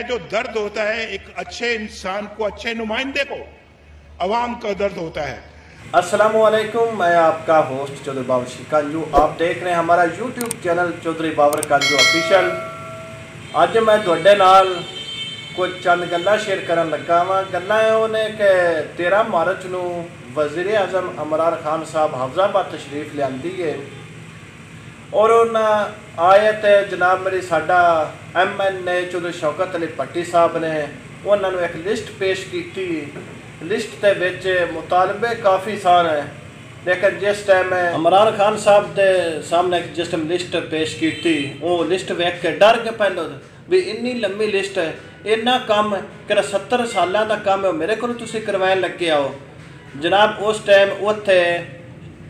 जो दर्द होता है एक अच्छे इंसान को, अच्छे नुमाइंदे को, अवाम का दर्द होता है। अस्सलामुअलैकुम, मैं आपका होस्ट चौधरी बाबर शिकंजू। आप देख रहे हैं हमारा YouTube channel Chaudhary Babar कांजू official. ਅੱਜ मैं ਤੁਹਾਡੇ ਨਾਲ ਕੁਝ ਚੰਦ ਗੱਲਾਂ ਸ਼ੇਅਰ ਕਰਨ ਲੱਗਾ ਵਾਂ। ਗੱਲਾਂ ਇਹ ਨੇ ਕਿ 13 ਮਾਰਚ ਨੂੰ ਵਜ਼ੀਰ ਆਜ਼ਮ ਇਮਰਾਨ ਖਾਨ ਸਾਹਿਬ ਹਫਜ਼ਾਬਾਦ ਤਸ਼ਰੀਫ ਲਿਆਂਦੀ ਹੈ ਔਰ ਉਹਨਾਂ ਆਏ ਤੇ ਜਨਾਬ ਮੇਰੀ ਸਾਡਾ MNA ਚੌਧਰੀ ਸ਼ੌਕਤ ਅਲੀ ਭੱਟੀ ਸਾਹਿਬ ਨੇ ਉਹਨਾਂ ਨੂੰ ਇੱਕ ਲਿਸਟ ਪੇਸ਼ ਕੀਤੀ। ਲਿਸਟ ਦੇ ਵਿੱਚ ਮੁਤਾਲਬੇ ਕਾਫੀ ਸਾਰੇ ਹੈ, लेकिन जिस टाइम इमरान खान साहब के सामने जिस टाइम लिस्ट पेश की थी वो लिस्ट वेख के डर के पहले भी इन्नी लंबी लिस्ट है, इन्ना काम कि 70 साल का काम है मेरे को करवाने लगे आओ जनाब। उस टाइम उत्थे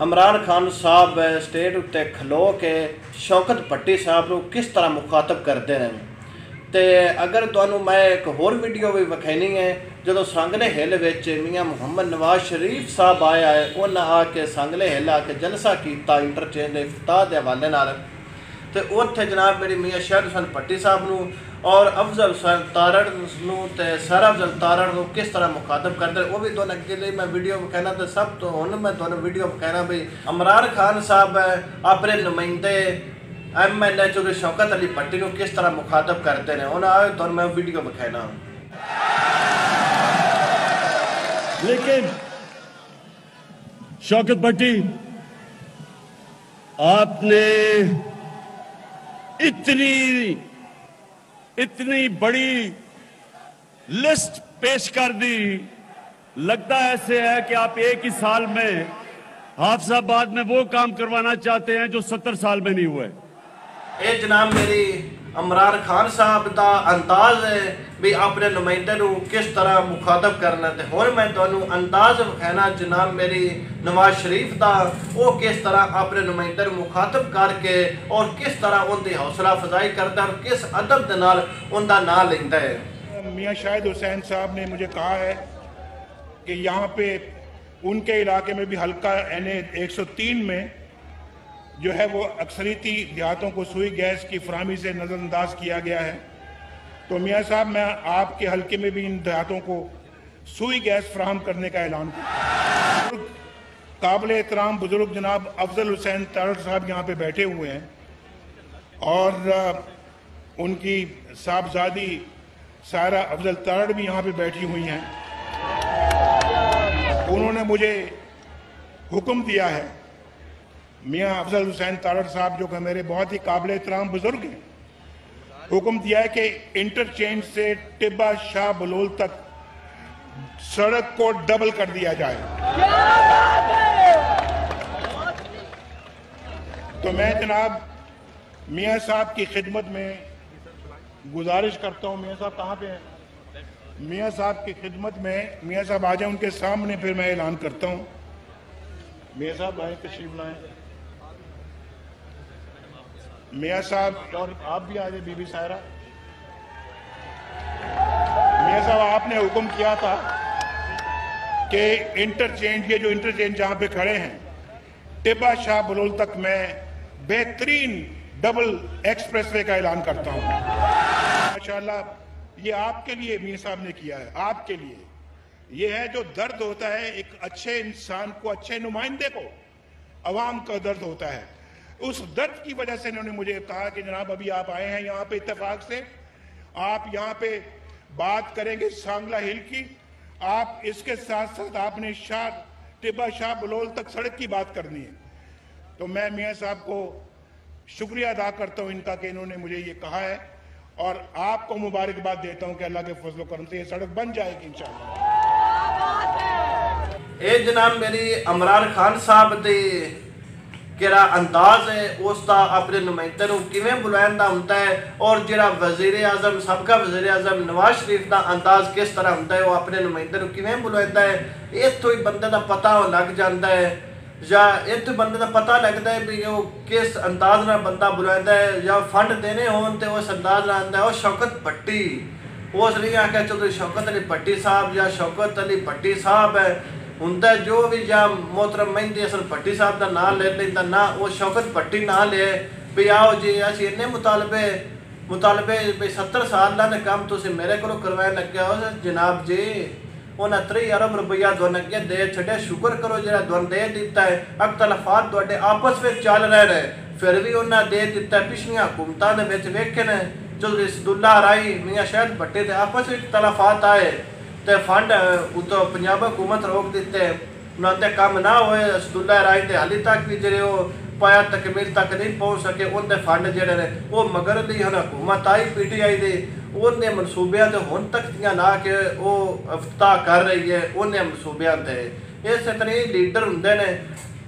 इमरान खान साहब स्टेज उत्ते खलो के शौकत भट्टी साहब को किस तरह मुखातब करते हैं। तो अगर तुहानू मैं एक होर वीडियो भी विखानी है जो सांगले हिल विच मियाँ मुहम्मद नवाज शरीफ साहब आया है, उन्हें आके सांगले हिल आके जलसा किया इंटरचेंज इफ्ताह के हवाले नाल। तो उत्थे जनाब मेरी मियाँ शहद हुसैन भट्टी साहब नू और अफजल हुसैन तारड़ नू ते सर अफजल तारड़ नू किस तरह मुखातब करते वो भी तुहानू अगे मैं वीडियो विखाना। तो सब तो हुण मैं तुहानू वीडियो विखाना भी इमरान खान साहब अपने नुमाइंदे MNA चौधरी शौकत अली भट्टी को किस तरह मुखातब करते हैं, उन्हें तो मैं वीडियो दिखाना। लेकिन शौकत भट्टी आपने इतनी बड़ी लिस्ट पेश कर दी, लगता ऐसे है कि आप एक ही साल में हाफिजाबाद में वो काम करवाना चाहते हैं जो 70 साल में नहीं हुए। ये जनाब मेरी इमरान खान साहब का अंदाज है भी अपने नुमाइंदे को किस तरह मुखातब करना। तो हुण मैं तुहानू अंदाज विखाना जनाब मेरी नवाज शरीफ का वो किस तरह अपने नुमाइंदे को मुखातब करके और किस तरह उनकी हौसला अफजाई करता है और किस अदब के नाल उनका नाम लेंदा है। मियाँ शहद हुसैन साहब ने मुझे कहा है कि यहाँ पे उनके इलाके में भी हल्का NA 103 में जो है वो अक्सरीती देहातों को सुई गैस की फराहमी से नज़रअंदाज किया गया है। तो मियाँ साहब मैं आपके हल्के में भी इन देहातों को सुई गैस फराहम करने का ऐलान किया। काबिल एहतराम बुजुर्ग जनाब अफजल हुसैन तारड़ साहब यहाँ पे बैठे हुए हैं और उनकी साहबजादी सारा अफजल तारड़ भी यहाँ पे बैठी हुई हैं। उन्होंने मुझे हुक्म दिया है, मियाँ अफजल हुसैन तारड़ साहब जो कि मेरे बहुत ही काबिल एहतराम बुजुर्ग हैं, हुक्म दिया है कि इंटरचेंज से टिब्बा शाह बलोल तक सड़क को डबल कर दिया जाए। तो मैं जनाब मियाँ साहब की खिदमत में गुजारिश करता हूँ। मियाँ साहब कहाँ पे हैं? मियाँ साहब की खिदमत में मियाँ साहब आ जाए, उनके सामने फिर मैं ऐलान करता हूँ। मियाँ साहब आए, तशरीफ लाएं। मियाँ साहब और आप भी आ जाए, बीबी सायरा। मियाँ साहब आपने हुक्म किया था कि इंटरचेंज, ये जो इंटरचेंज जहाँ पे खड़े हैं टिब्बा शाह बलोल तक मैं बेहतरीन डबल एक्सप्रेसवे का ऐलान करता हूँ। माशाल्लाह ये आपके लिए मियाँ साहब ने किया है, आपके लिए। ये है जो दर्द होता है एक अच्छे इंसान को, अच्छे नुमाइंदे को, अवाम का दर्द होता है। उस दर्द की वजह से इन्होंने मुझे कहा कि जनाब अभी आप आए हैं यहाँ पे इत्तेफाक से, आप यहाँ पे बात करेंगे सांगला हिल की, आप इसके साथ साथ आपने टिब्बा शाह बलोल तक सड़क की बात करनी है। तो मैं मियाँ साहब को शुक्रिया अदा करता हूँ इनका कि इन्होंने मुझे ये कहा है और आपको मुबारकबाद देता हूँ कि अल्लाह के फजल करम से ये सड़क बन जाएगी इंशाअल्लाह। ये जनाब मेरी इमरान खान साहब दी किरा अंदाज है उसका अपने नुमाइंदे को किवें बुलांदा होंदा है और जिहड़ा वज़ीर आज़म सबका वज़ीर आज़म नवाज शरीफ का अंदाज किस तरह होंदा है वो अपने नुमाइंदे को किवें बुलांदा है। इत्थों ही बंदे का पता लग जाता है या इत्थों बंदे का पता लगता है भी वो किस अंदाज नाल बंदा बुलांदा है या फंड देने होन तो उस अंदाज नाल आंदा है। और शौकत भट्टी उस नहीं आख्या चौधरी शौकत अली भट्टी साहब या शौकत अली भट्टी साहब है होंदा जो भी या मोहतरम मेहंदी हसन भट्टी साहब का नाम ले लेंदा ना वो शौकत भट्टी ना ले भी आओ जी असीं इन्ने मुतालबे ਮੁਤਾਲਬੇ ਵੀ 70 ਸਾਲ ਦਾ ਕੰਮ ਤੁਸੀਂ ਮੇਰੇ ਕੋਲੋਂ ਕਰਵਾਉਣ ਲੱਗਿਆ ਹੋ ਜਨਾਬ ਜੀ। ਉਹਨਾਂ 30 ਅਰਬ ਰੁਪਈਆ ਤੁਹਾਨੂੰ ਅੱਗੇ ਦੇ ਛੱਡਿਆ, ਸ਼ੁਕਰ ਕਰੋ ਜਿਹੜਾ ਤੁਹਾਨੂੰ ਦੇ ਦਿੱਤਾ ਹੈ। ਅਖਤਲਾਫਾਤ ਤੁਹਾਡੇ ਆਪਸ ਵਿੱਚ ਚੱਲ ਰਹੇ ਨੇ, ਫਿਰ ਵੀ ਉਹਨਾਂ ਦੇ ਦਿੱਤਾ। ਪਿਛਲੀਆਂ ਹਕੂਮਤਾਂ ਦੇ ਵਿੱਚ ਵੇਖੇ ਨੇ ਜਦੋਂ ਅਸਦੁੱਲਾ ਰਾਈ ਮੀਆਂ ਸ਼ਹਿਦ ਭੱਟੇ ਦੇ ਆਪਸ ਵਿੱਚ ਤਲਾਫਾਤ ਆਏ ਤੇ ਫੰਡ ਉਤੋਂ ਪੰਜਾਬ ਹਕੂਮਤ ਰੋਕ ਦਿੱਤੇ, ਉਹਨਾਂ ਤੇ ਕੰਮ ਨਾ ਹੋਏ। ਅਸਦੁੱਲਾ ਰਾਈ ਦੇ ਹਾਲੇ ਤੱਕ ਵੀ ਜਿਹੜੇ ਉਹ ਪਾਇਆ ਤਕਮੀਲ ਤੱਕ ਨਹੀਂ ਪਹੁੰਚ ਸਕੇ। ਉਹਦੇ ਫੰਡ ਜਿਹੜੇ ਨੇ ਉਹ ਮਗਰ ਦੀ ਹੁਣ ਹਕੂਮਤ ਆਈ PTI ਦੀ, ਉਹਨੇ ਮਨਸੂਬਿਆਂ ਤੇ ਹੁਣ ਤੱਕ ਦੀਆਂ ਲਾ ਕੇ ਉਹ ਇਫਤਤਾਹ ਕਰ ਰਹੀ ਹੈ ਉਹਨੇ ਮਨਸੂਬਿਆਂ ਤੇ। ਇਸੇ ਤਰ੍ਹਾਂ ਹੀ ਲੀਡਰ ਹੁੰਦੇ ਨੇ,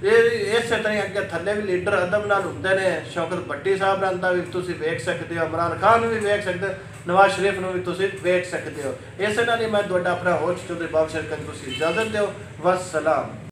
ਇਹ ਇਸੇ ਤਰ੍ਹਾਂ ਅੱਗੇ ਥੱਲੇ ਵੀ ਲੀਡਰ ਅਦਬ ਨਾਲ ਹੁੰਦੇ ਨੇ। ਸ਼ੌਕਤ ਭੱਟੀ ਸਾਹਿਬ ਨਾਲ ਦਾ ਵੀ ਤੁਸੀਂ ਵੇਖ ਸਕਦੇ ਹੋ, ਇਮਰਾਨ ਖਾਨ ਨੂੰ ਵੀ ਵੇਖ ਸਕਦੇ ਹੋ, ਨਵਾਜ਼ ਸ਼ਰੀਫ ਨੂੰ ਵੀ ਤੁਸੀਂ ਵੇਖ ਸਕਦੇ ਹੋ। ਇਸੇ ਨਾਲ ਹੀ ਮੈਂ ਤੁਹਾਡਾ ਆਪਣਾ ਹੋਸਟ ਚੌਧਰੀ ਬਾਬਸ਼ਰ ਕੰਜ ਤੁਸੀਂ ਇਜਾਜ਼ਤ ਦਿਓ। ਵਸਲਾਮ।